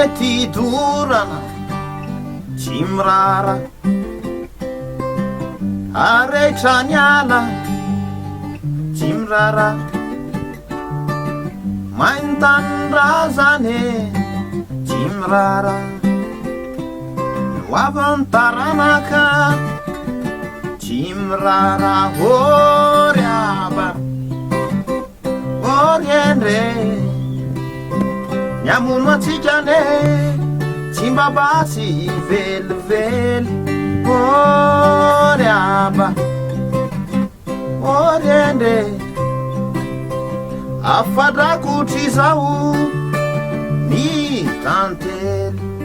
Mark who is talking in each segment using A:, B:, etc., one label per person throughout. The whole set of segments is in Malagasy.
A: mety dorana tsy mirara aretra ny ala tsy mirara maintanindrazane tsy mirara loavany taranaka tsy mirara ory aba ory endre nyamono atsikane tsy mbabasy velively ory aba ory endre afadrakotra izao ny tantely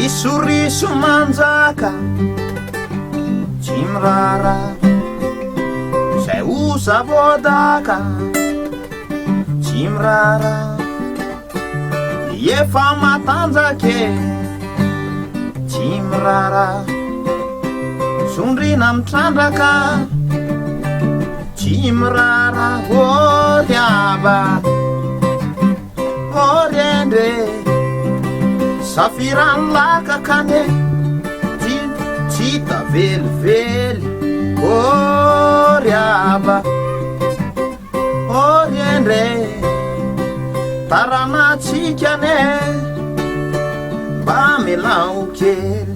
A: risoriso manjaka tsy mirara zay osa vodaka tsy mirara efa matanjake tsy mirara sondrina mitrandraka tsy mirara ory aba ory endre safirany lakakane tsy tavelively ory aba ory endre taranatsikane mba melao kely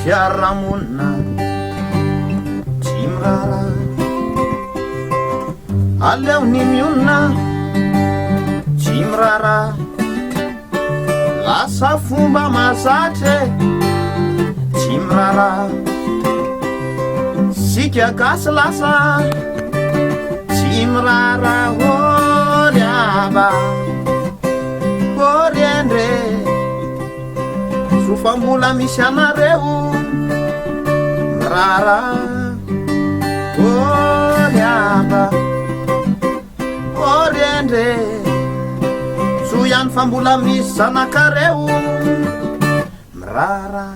A: fiaramonina tsy mirara aleo ny mionina tsy mirara lasa fomba mazatre tsy mirara sika gasy lasa tsy mirara ory aba ory endre sofambola misy anareo mirara ory aba ory endre so ihany fa mbola misy zanakareo mirara